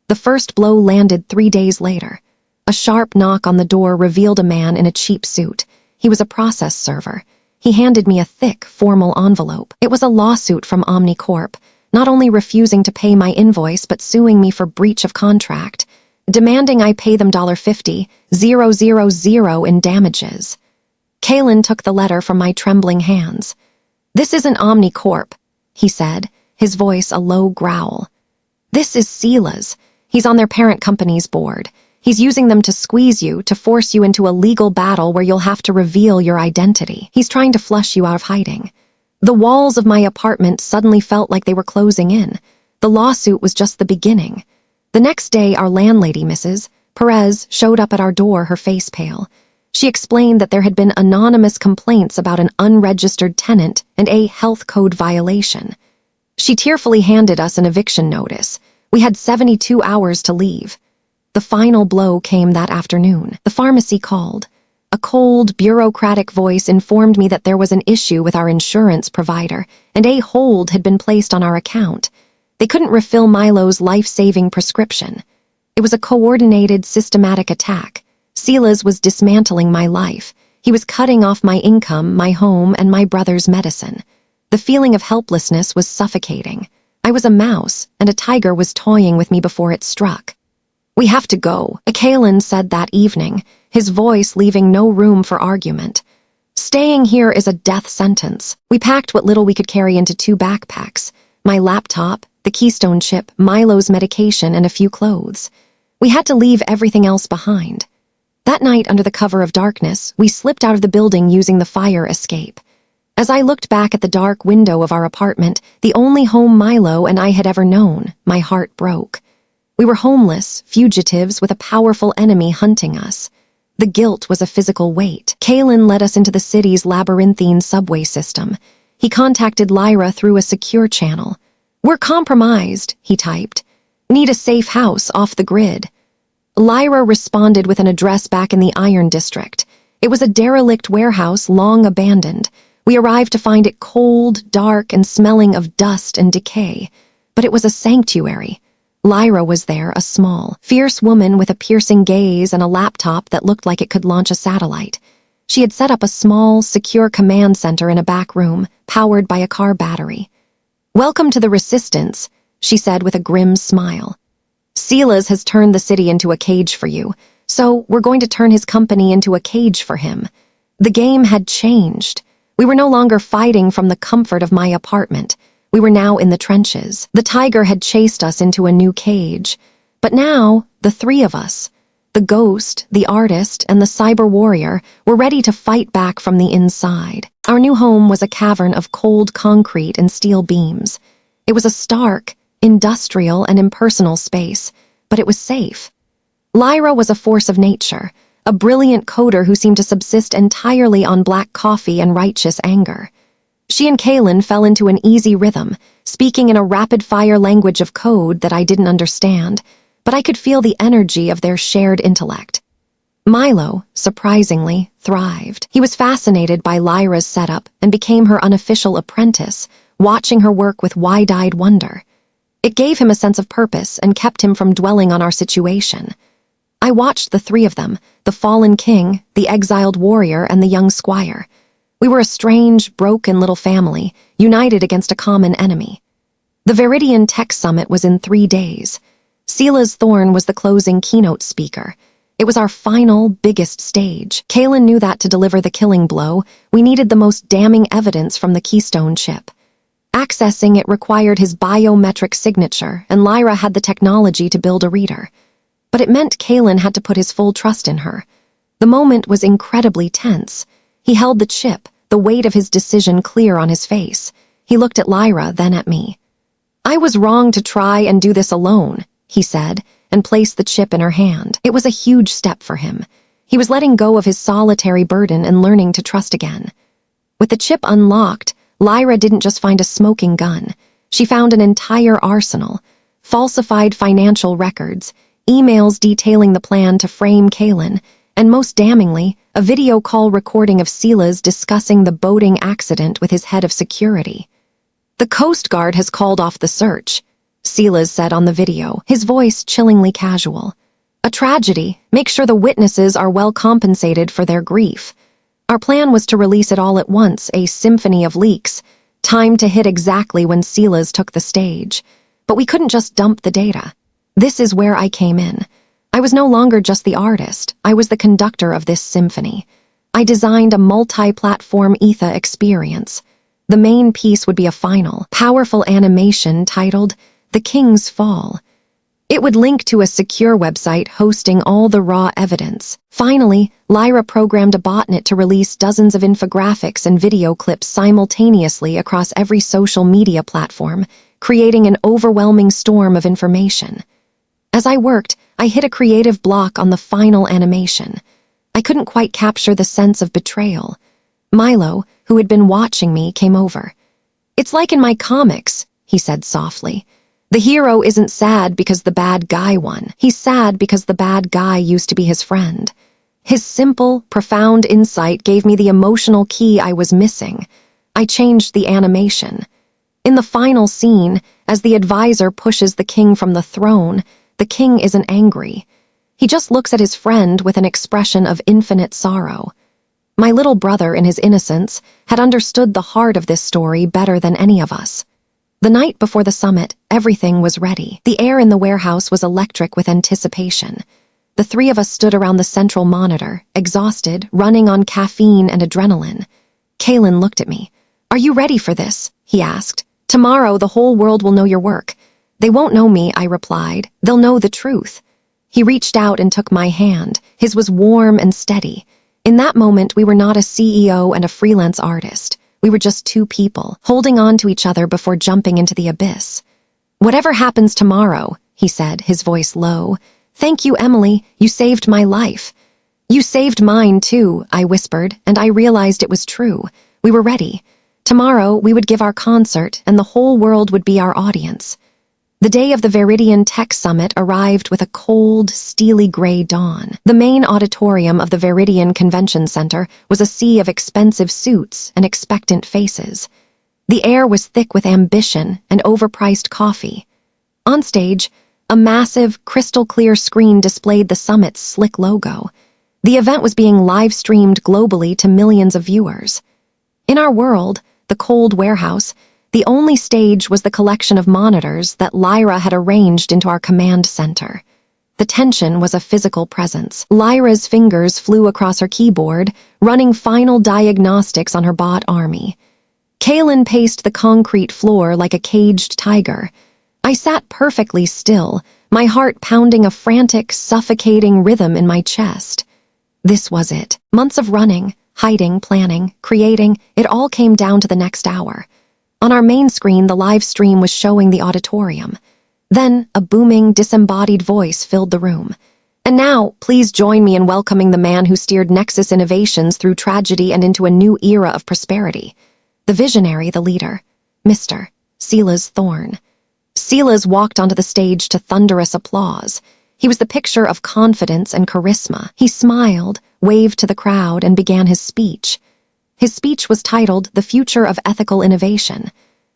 The first blow landed 3 days later. A sharp knock on the door revealed a man in a cheap suit. He was a process server. He handed me a thick, formal envelope. It was a lawsuit from Omnicorp, not only refusing to pay my invoice but suing me for breach of contract, demanding I pay them $50,000 in damages. Kalen took the letter from my trembling hands. "This isn't Omnicorp," he said, his voice a low growl. "This is Sila's. He's on their parent company's board. He's using them to squeeze you, to force you into a legal battle where you'll have to reveal your identity. He's trying to flush you out of hiding." The walls of my apartment suddenly felt like they were closing in. The lawsuit was just the beginning. The next day, our landlady, Mrs. Perez, showed up at our door, her face pale. She explained that there had been anonymous complaints about an unregistered tenant and a health code violation. She tearfully handed us an eviction notice. We had 72 hours to leave. The final blow came that afternoon. The pharmacy called. A cold, bureaucratic voice informed me that there was an issue with our insurance provider, and a hold had been placed on our account. They couldn't refill Milo's life-saving prescription. It was a coordinated, systematic attack. Silas was dismantling my life. He was cutting off my income, my home, and my brother's medicine. The feeling of helplessness was suffocating. I was a mouse, and a tiger was toying with me before it struck. "We have to go," Kalen said that evening, his voice leaving no room for argument. "Staying here is a death sentence." We packed what little we could carry into 2 backpacks: my laptop, the Keystone chip, Milo's medication, and a few clothes. We had to leave everything else behind. That night, under the cover of darkness, we slipped out of the building using the fire escape. As I looked back at the dark window of our apartment, the only home Milo and I had ever known, my heart broke. We were homeless, fugitives with a powerful enemy hunting us. The guilt was a physical weight. Kalen led us into the city's labyrinthine subway system. He contacted Lyra through a secure channel. "We're compromised," he typed. "Need a safe house off the grid." Lyra responded with an address back in the Iron District. It was a derelict warehouse long abandoned. We arrived to find it cold, dark, and smelling of dust and decay. But it was a sanctuary. Lyra was there, a small, fierce woman with a piercing gaze and a laptop that looked like it could launch a satellite. She had set up a small, secure command center in a back room, powered by a car battery. "Welcome to the Resistance," she said with a grim smile. "Silas has turned the city into a cage for you, so we're going to turn his company into a cage for him." The game had changed. We were no longer fighting from the comfort of my apartment. We were now in the trenches. The tiger had chased us into a new cage. But now, the 3 of us, the ghost, the artist, and the cyber warrior, were ready to fight back from the inside. Our new home was a cavern of cold concrete and steel beams. It was a stark, industrial, and impersonal space, but it was safe. Lyra was a force of nature, a brilliant coder who seemed to subsist entirely on black coffee and righteous anger. She and Kalen fell into an easy rhythm, speaking in a rapid-fire language of code that I didn't understand, but I could feel the energy of their shared intellect. Milo, surprisingly, thrived. He was fascinated by Lyra's setup and became her unofficial apprentice, watching her work with wide-eyed wonder. It gave him a sense of purpose and kept him from dwelling on our situation. I watched the 3 of them, the fallen king, the exiled warrior, and the young squire. We were a strange, broken little family, united against a common enemy. The Viridian Tech Summit was in 3 days. Silas Thorne was the closing keynote speaker. It was our final, biggest stage. Kalen knew that to deliver the killing blow, we needed the most damning evidence from the Keystone chip. Accessing it required his biometric signature, and Lyra had the technology to build a reader. But it meant Kalen had to put his full trust in her. The moment was incredibly tense. He held the chip, the weight of his decision clear on his face. He looked at Lyra, then at me. "I was wrong to try and do this alone," he said, and placed the chip in her hand. It was a huge step for him. He was letting go of his solitary burden and learning to trust again. With the chip unlocked, Lyra didn't just find a smoking gun. She found an entire arsenal: falsified financial records, emails detailing the plan to frame Kalen, and most damningly, a video call recording of Silas discussing the boating accident with his head of security. "The Coast Guard has called off the search," Silas said on the video, his voice chillingly casual. A tragedy. Make sure the witnesses are well compensated for their grief. Our plan was to release it all at once, a symphony of leaks, timed to hit exactly when Silas took the stage. But we couldn't just dump the data. This is where I came in. I was no longer just the artist, I was the conductor of this symphony. I designed a multi-platform ETHA experience. The main piece would be a final, powerful animation titled The King's Fall. It would link to a secure website hosting all the raw evidence. Finally, Lyra programmed a botnet to release dozens of infographics and video clips simultaneously across every social media platform, creating an overwhelming storm of information. As I worked, I hit a creative block on the final animation. I couldn't quite capture the sense of betrayal. Milo, who had been watching me, came over. "It's like in my comics," he said softly. "The hero isn't sad because the bad guy won. He's sad because the bad guy used to be his friend." His simple, profound insight gave me the emotional key I was missing. I changed the animation. In the final scene, as the advisor pushes the king from the throne, the king isn't angry. He just looks at his friend with an expression of infinite sorrow. My little brother, in his innocence, had understood the heart of this story better than any of us. The night before the summit, everything was ready. The air in the warehouse was electric with anticipation. The three of us stood around the central monitor, exhausted, running on caffeine and adrenaline. Kalen looked at me. "Are you ready for this?" he asked. "Tomorrow the whole world will know your work." "They won't know me," I replied. "They'll know the truth." He reached out and took my hand. His was warm and steady. In that moment, we were not a CEO and a freelance artist. We were just two people, holding on to each other before jumping into the abyss. "Whatever happens tomorrow," he said, his voice low. "Thank you, Emily. You saved my life." "You saved mine, too," I whispered, and I realized it was true. We were ready. Tomorrow, we would give our concert, and the whole world would be our audience. The day of the Viridian Tech Summit arrived with a cold, steely gray dawn. The main auditorium of the Viridian Convention Center was a sea of expensive suits and expectant faces. The air was thick with ambition and overpriced coffee. On stage, a massive, crystal-clear screen displayed the summit's slick logo. The event was being live-streamed globally to millions of viewers. In our world, the cold warehouse, the only stage was the collection of monitors that Lyra had arranged into our command center. The tension was a physical presence. Lyra's fingers flew across her keyboard, running final diagnostics on her bot army. Kalen paced the concrete floor like a caged tiger. I sat perfectly still, my heart pounding a frantic, suffocating rhythm in my chest. This was it. Months of running, hiding, planning, creating, it all came down to the next hour. On our main screen, the live stream was showing the auditorium. Then, a booming, disembodied voice filled the room. "And now, please join me in welcoming the man who steered Nexus Innovations through tragedy and into a new era of prosperity. The visionary, the leader, Mr. Silas Thorne." Silas walked onto the stage to thunderous applause. He was the picture of confidence and charisma. He smiled, waved to the crowd, and began his speech. His speech was titled, "The Future of Ethical Innovation."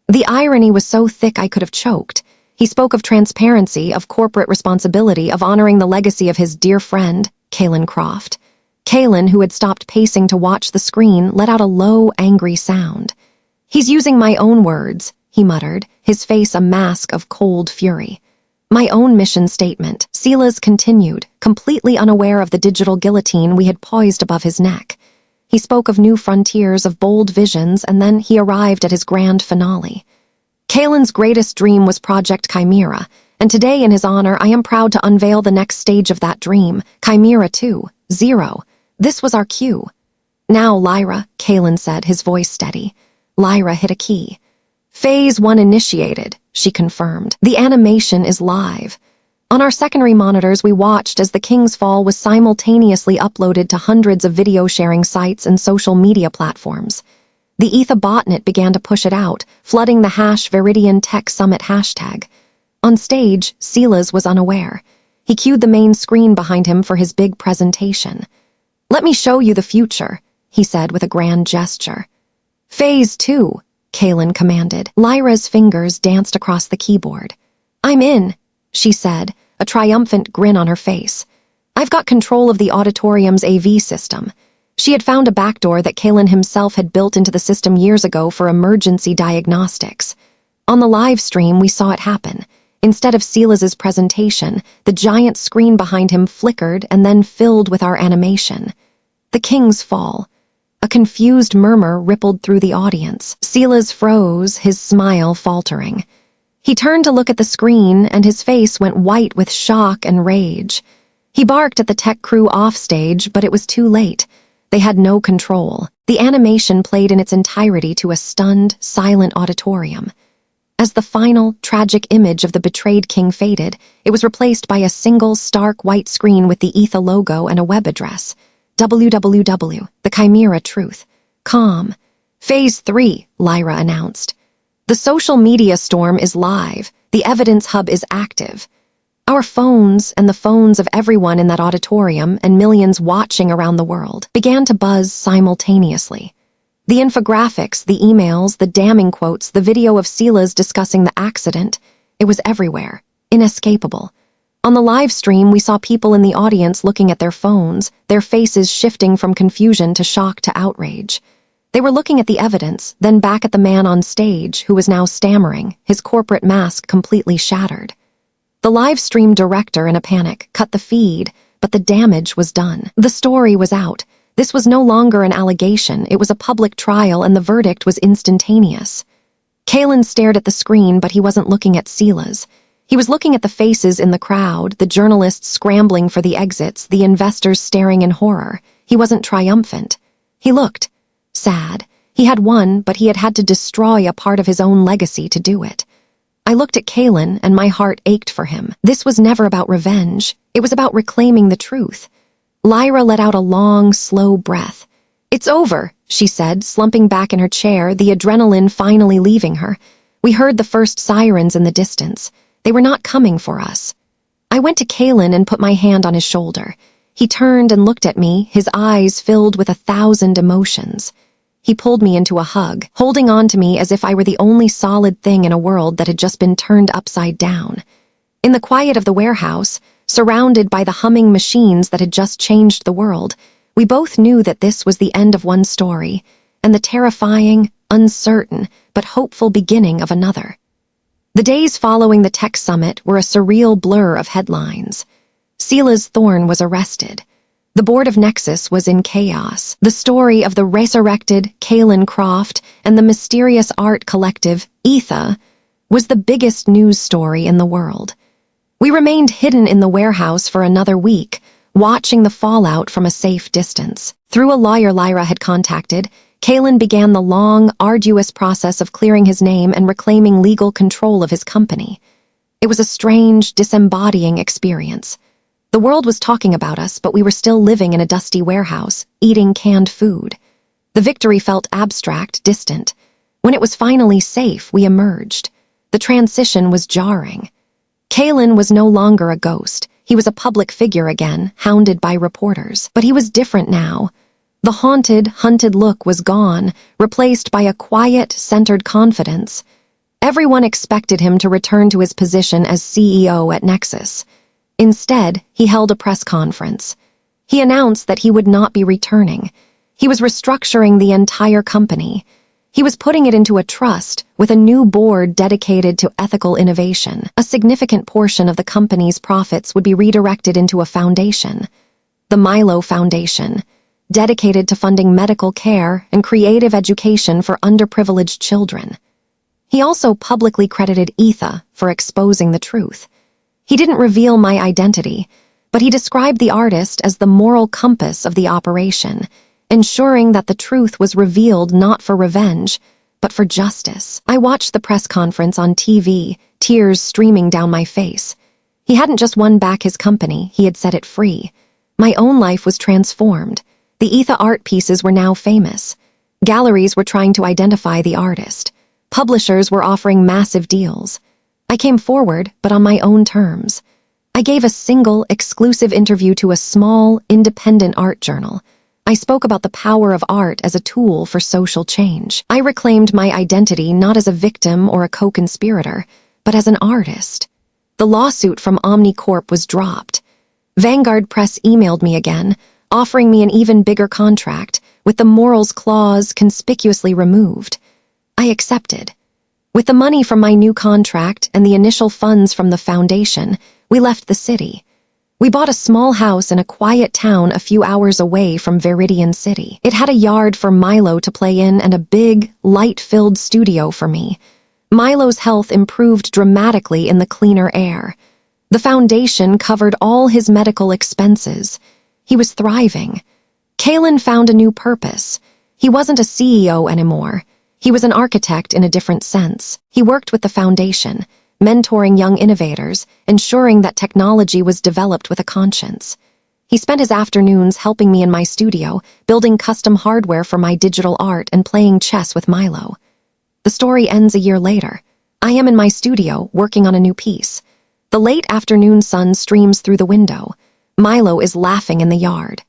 The irony was so thick I could have choked. He spoke of transparency, of corporate responsibility, of honoring the legacy of his dear friend, Kalen Croft. Kalen, who had stopped pacing to watch the screen, let out a low, angry sound. "He's using my own words," he muttered, his face a mask of cold fury. "My own mission statement," Silas continued, completely unaware of the digital guillotine we had poised above his neck. He spoke of new frontiers, of bold visions, and then he arrived at his grand finale. Kalen's greatest dream was Project Chimera, and today in his honor I am proud to unveil the next stage of that dream, Chimera 2.0. This was our cue. "Now, Lyra," Kalen said, his voice steady. Lyra hit a key. "Phase 1 initiated," she confirmed. "The animation is live." On our secondary monitors, we watched as the King's Fall was simultaneously uploaded to hundreds of video-sharing sites and social media platforms. The ETHA botnet began to push it out, flooding the #Viridian Tech Summit hashtag. On stage, Silas was unaware. He cued the main screen behind him for his big presentation. "Let me show you the future," he said with a grand gesture. "Phase 2, Kalen commanded. Lyra's fingers danced across the keyboard. "I'm in," she said, a triumphant grin on her face. "I've got control of the auditorium's AV system." She had found a backdoor that Kalen himself had built into the system years ago for emergency diagnostics. On the live stream, we saw it happen. Instead of Silas's presentation, the giant screen behind him flickered and then filled with our animation. The king's fall. A confused murmur rippled through the audience. Silas froze, his smile faltering. He turned to look at the screen, and his face went white with shock and rage. He barked at the tech crew offstage, but it was too late. They had no control. The animation played in its entirety to a stunned, silent auditorium. As the final, tragic image of the betrayed king faded, it was replaced by a single, stark white screen with the ETHA logo and a web address. www. The Chimera Truth. Com. Phase 3, Lyra announced. The social media storm is live. The evidence hub is active. Our phones and the phones of everyone in that auditorium and millions watching around the world began to buzz simultaneously. The infographics, the emails, the damning quotes, the video of Silas discussing the accident, it was everywhere, inescapable. On the live stream, we saw people in the audience looking at their phones, their faces shifting from confusion to shock to outrage. They were looking at the evidence, then back at the man on stage who was now stammering, his corporate mask completely shattered. The live stream director, in a panic, cut the feed, but the damage was done. The story was out. This was no longer an allegation, it was a public trial, and the verdict was instantaneous. Kalen stared at the screen, but he wasn't looking at Silas. He was looking at the faces in the crowd, the journalists scrambling for the exits, the investors staring in horror. He wasn't triumphant. He looked sad. He had won, but he had had to destroy a part of his own legacy to do it. I looked at Kalen, and my heart ached for him. This was never about revenge. It was about reclaiming the truth. Lyra let out a long, slow breath. "It's over," she said, slumping back in her chair, the adrenaline finally leaving her. We heard the first sirens in the distance. They were not coming for us. I went to Kalen and put my hand on his shoulder. He turned and looked at me, his eyes filled with 1,000 emotions. He pulled me into a hug, holding on to me as if I were the only solid thing in a world that had just been turned upside down. In the quiet of the warehouse, surrounded by the humming machines that had just changed the world, we both knew that this was the end of one story, and the terrifying, uncertain, but hopeful beginning of another. The days following the tech summit were a surreal blur of headlines. Silas Thorne was arrested. The board of Nexus was in chaos. The story of the resurrected Kalen Croft and the mysterious art collective, ETHA, was the biggest news story in the world. We remained hidden in the warehouse for another week, watching the fallout from a safe distance. Through a lawyer Lyra had contacted, Kalen began the long, arduous process of clearing his name and reclaiming legal control of his company. It was a strange, disembodying experience. The world was talking about us, but we were still living in a dusty warehouse, eating canned food. The victory felt abstract, distant. When it was finally safe, we emerged. The transition was jarring. Kalen was no longer a ghost. He was a public figure again, hounded by reporters. But he was different now. The haunted, hunted look was gone, replaced by a quiet, centered confidence. Everyone expected him to return to his position as CEO at Nexus. Instead, he held a press conference. He announced that he would not be returning. He was restructuring the entire company. He was putting it into a trust with a new board dedicated to ethical innovation. A significant portion of the company's profits would be redirected into a foundation, the Milo Foundation, dedicated to funding medical care and creative education for underprivileged children. He also publicly credited ETHA for exposing the truth. He didn't reveal my identity, but he described the artist as the moral compass of the operation, ensuring that the truth was revealed not for revenge, but for justice. I watched the press conference on TV, tears streaming down my face. He hadn't just won back his company, he had set it free. My own life was transformed. The ETHA art pieces were now famous. Galleries were trying to identify the artist. Publishers were offering massive deals. I came forward, but on my own terms. I gave a single, exclusive interview to a small, independent art journal. I spoke about the power of art as a tool for social change. I reclaimed my identity not as a victim or a co-conspirator, but as an artist. The lawsuit from Omnicorp was dropped. Vanguard Press emailed me again, offering me an even bigger contract, with the morals clause conspicuously removed. I accepted. With the money from my new contract and the initial funds from the foundation, we left the city. We bought a small house in a quiet town a few hours away from Viridian City. It had a yard for Milo to play in and a big, light-filled studio for me. Milo's health improved dramatically in the cleaner air. The foundation covered all his medical expenses. He was thriving. Kalen found a new purpose. He wasn't a CEO anymore. He was an architect in a different sense. He worked with the foundation, mentoring young innovators, ensuring that technology was developed with a conscience. He spent his afternoons helping me in my studio, building custom hardware for my digital art and playing chess with Milo. The story ends a year later. I am in my studio, working on a new piece. The late afternoon sun streams through the window. Milo is laughing in the yard.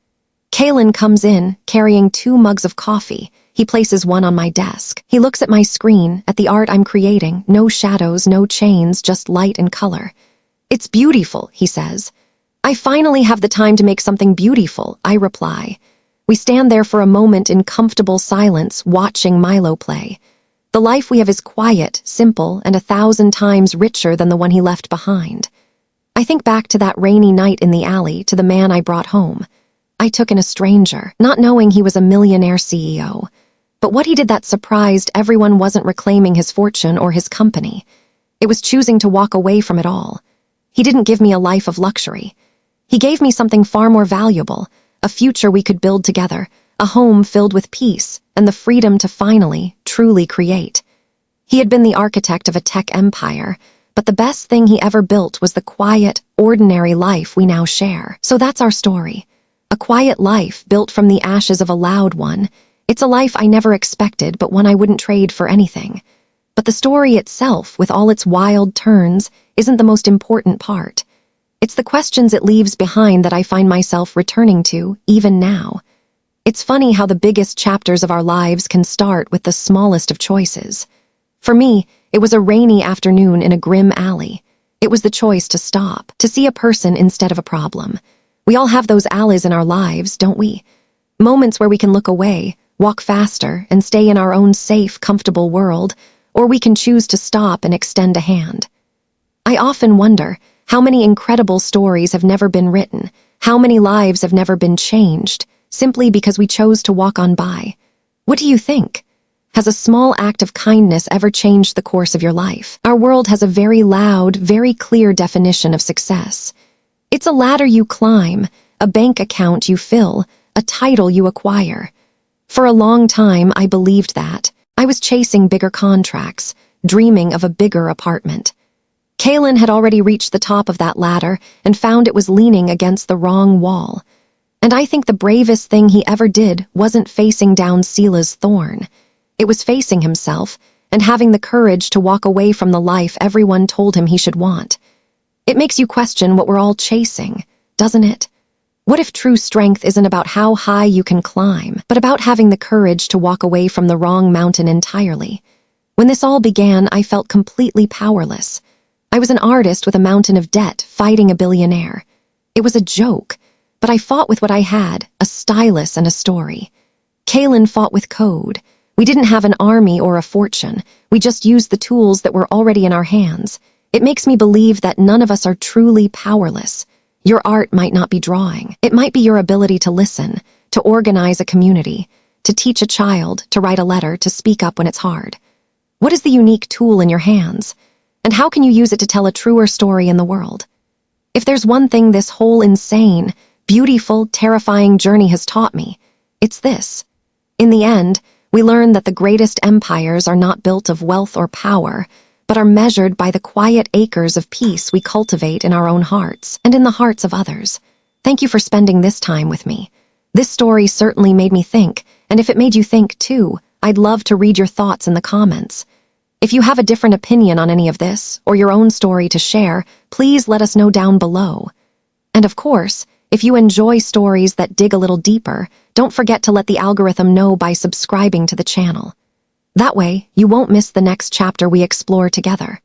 Kalen comes in, carrying 2 mugs of coffee. He places one on my desk. He looks at my screen, at the art I'm creating. No shadows, no chains, just light and color. "It's beautiful," he says. "I finally have the time to make something beautiful," I reply. We stand there for a moment in comfortable silence, watching Milo play. The life we have is quiet, simple, and 1,000 times richer than the one he left behind. I think back to that rainy night in the alley, to the man I brought home. I took in a stranger, not knowing he was a millionaire CEO. But what he did that surprised everyone wasn't reclaiming his fortune or his company. It was choosing to walk away from it all. He didn't give me a life of luxury. He gave me something far more valuable, a future we could build together, a home filled with peace, and the freedom to finally, truly create. He had been the architect of a tech empire, but the best thing he ever built was the quiet, ordinary life we now share. So that's our story. A quiet life built from the ashes of a loud one. It's a life I never expected, but one I wouldn't trade for anything. But the story itself, with all its wild turns, isn't the most important part. It's the questions it leaves behind that I find myself returning to, even now. It's funny how the biggest chapters of our lives can start with the smallest of choices. For me, it was a rainy afternoon in a grim alley. It was the choice to stop, to see a person instead of a problem. We all have those alleys in our lives, don't we? Moments where we can look away, walk faster, and stay in our own safe, comfortable world, or we can choose to stop and extend a hand. I often wonder how many incredible stories have never been written, how many lives have never been changed, simply because we chose to walk on by. What do you think? Has a small act of kindness ever changed the course of your life? Our world has a very loud, very clear definition of success. It's a ladder you climb, a bank account you fill, a title you acquire. For a long time, I believed that. I was chasing bigger contracts, dreaming of a bigger apartment. Kalen had already reached the top of that ladder and found it was leaning against the wrong wall. And I think the bravest thing he ever did wasn't facing down Sela's thorn. It was facing himself and having the courage to walk away from the life everyone told him he should want. It makes you question what we're all chasing, doesn't it? What if true strength isn't about how high you can climb, but about having the courage to walk away from the wrong mountain entirely? When this all began, I felt completely powerless. I was an artist with a mountain of debt, fighting a billionaire. It was a joke, but I fought with what I had, a stylus and a story. Kalen fought with code. We didn't have an army or a fortune. We just used the tools that were already in our hands. It makes me believe that none of us are truly powerless. Your art might not be drawing. It might be your ability to listen, to organize a community, to teach a child, to write a letter, to speak up when it's hard. What is the unique tool in your hands? And how can you use it to tell a truer story in the world? If there's one thing this whole insane, beautiful, terrifying journey has taught me, it's this. In the end, we learn that the greatest empires are not built of wealth or power, but are measured by the quiet acres of peace we cultivate in our own hearts and in the hearts of others. Thank you for spending this time with me. This story certainly made me think, and if it made you think too, I'd love to read your thoughts in the comments. If you have a different opinion on any of this, or your own story to share, please let us know down below. And of course, if you enjoy stories that dig a little deeper, don't forget to let the algorithm know by subscribing to the channel. That way, you won't miss the next chapter we explore together.